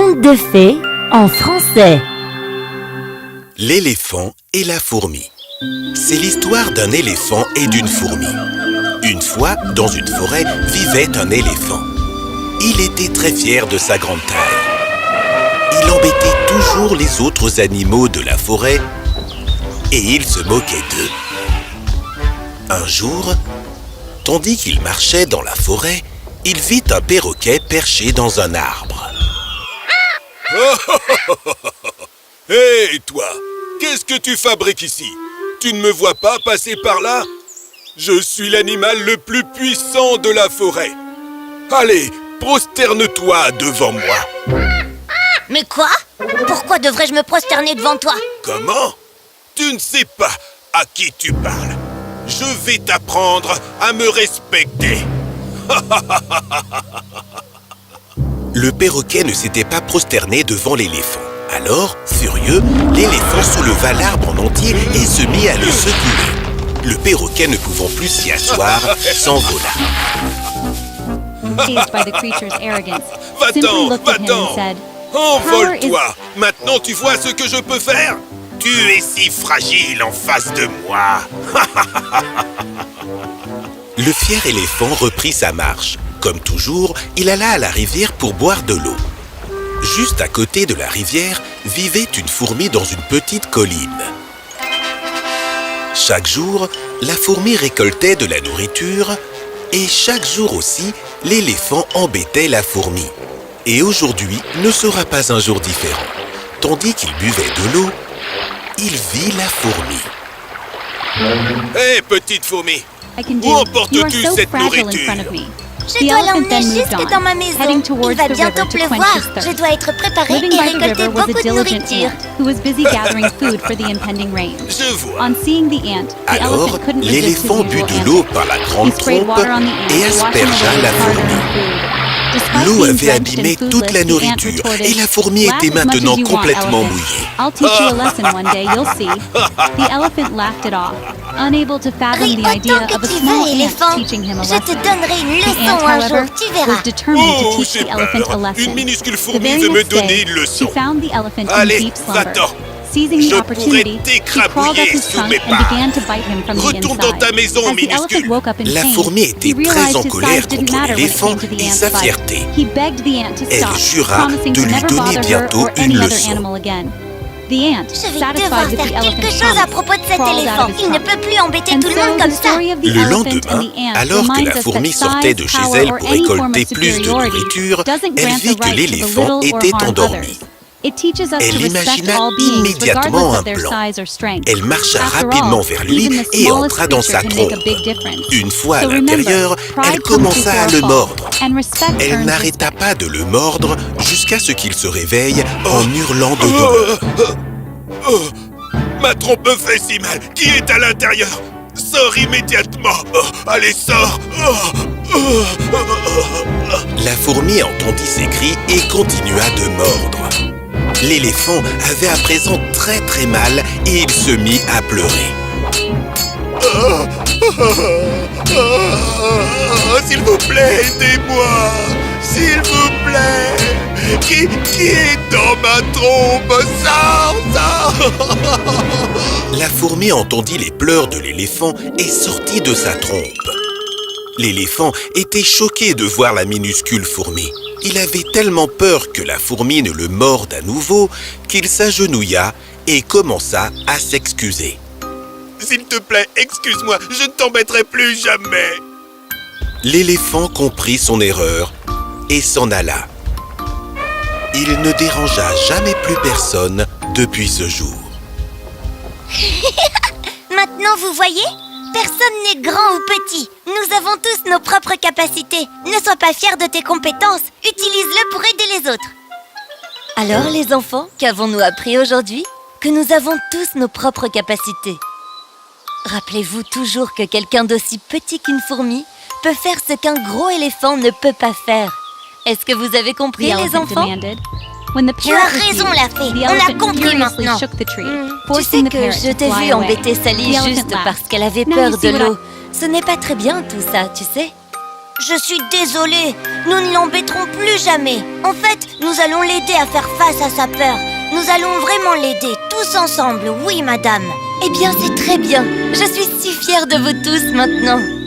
Conte de fées en français. L'éléphant et la fourmi. C'est l'histoire d'un éléphant et d'une fourmi. Une fois, dans une forêt, vivait un éléphant. Il était très fier de sa grande taille. Il embêtait toujours les autres animaux de la forêt et il se moquait d'eux. Un jour, tandis qu'il marchait dans la forêt, il vit un perroquet perché dans un arbre. Hé, toi! Qu'est-ce que tu fabriques ici? Tu ne me vois pas passer par là? Je suis l'animal le plus puissant de la forêt. Allez, prosterne-toi devant moi. Mais quoi? Pourquoi devrais-je me prosterner devant toi? Comment? Tu ne sais pas à qui tu parles. Je vais t'apprendre à me respecter. Le perroquet ne s'était pas prosterné devant l'éléphant. Alors, furieux, l'éléphant souleva l'arbre en entier et se mit à le secouer. Le perroquet, ne pouvant plus s'y asseoir, s'envola. Va-t'en, va-t'en! Envole-toi! Maintenant tu vois ce que je peux faire? Tu es si fragile en face de moi! Le fier éléphant reprit sa marche. Comme toujours, il alla à la rivière pour boire de l'eau. Juste à côté de la rivière, vivait une fourmi dans une petite colline. Chaque jour, la fourmi récoltait de la nourriture et chaque jour aussi, l'éléphant embêtait la fourmi. Et aujourd'hui ne sera pas un jour différent. Tandis qu'il buvait de l'eau, il vit la fourmi. Hé, petite fourmi! Où emportes-tu cette nourriture? Je dois l'emmener jusque dans ma maison. Il va bientôt pleuvoir. Je dois être préparée et récolter beaucoup de nourriture. Je vois. Alors, l'éléphant but de l'eau par la grande trompe et aspergea la fourmi. L'eau avait abîmé toute la nourriture et la fourmi était maintenant complètement mouillée. Ris autant que tu veux, éléphant. Je te donnerai une leçon un jour, tu verras. Oh, j'ai peur. Une minuscule fourmi veut me donner une leçon. Allez, va-t'en. Je pourrais t'écrabouiller sous mes pas. Retourne dans ta maison, minuscule. La fourmi était très en colère contre l'éléphant et sa fierté. Elle jura de lui donner bientôt une leçon. Je vais devoir faire quelque chose à propos de cet éléphant. Il ne peut plus embêter tout le monde comme ça. Le lendemain, alors que la fourmi sortait de chez elle pour récolter plus de nourriture, elle vit que l'éléphant était endormi. Elle imagina immédiatement un plan. Elle marcha rapidement vers lui et entra dans sa trompe. Une fois à l'intérieur, elle commença à le mordre. Elle n'arrêta pas de le mordre jusqu'à ce qu'il se réveille en hurlant de douleur. Ma trompe me fait si mal. Qui est à l'intérieur? Sors immédiatement. Allez, sors. La fourmi entendit ces cris et continua de mordre. L'éléphant avait à présent très très mal et il se mit à pleurer. S'il vous plaît, aidez-moi. S'il vous plaît. Qui est dans ma trompe? Sors. La fourmi entendit les pleurs de l'éléphant et sortit de sa trompe. L'éléphant était choqué de voir la minuscule fourmi. Il avait tellement peur que la fourmi ne le morde à nouveau qu'il s'agenouilla et commença à s'excuser. S'il te plaît, excuse-moi, je ne t'embêterai plus jamais. L'éléphant comprit son erreur et s'en alla. Il ne dérangea jamais plus personne depuis ce jour. Maintenant, vous voyez? Personne n'est grand ou petit. Nous avons tous nos propres capacités. Ne sois pas fier de tes compétences. Utilise-le pour aider les autres. Alors, les enfants, qu'avons-nous appris aujourd'hui? Que nous avons tous nos propres capacités. Rappelez-vous toujours que quelqu'un d'aussi petit qu'une fourmi peut faire ce qu'un gros éléphant ne peut pas faire. Est-ce que vous avez compris, les enfants? Tu as raison, la fée. On a compris maintenant. Tu sais que je t'ai vu embêter Sally juste parce qu'elle avait peur de l'eau. Ce n'est pas très bien tout ça, tu sais. Je suis désolée, nous ne l'embêterons plus jamais. En fait, nous allons l'aider à faire face à sa peur. Nous allons vraiment l'aider, tous ensemble, oui madame. Eh bien, c'est très bien. Je suis si fière de vous tous maintenant.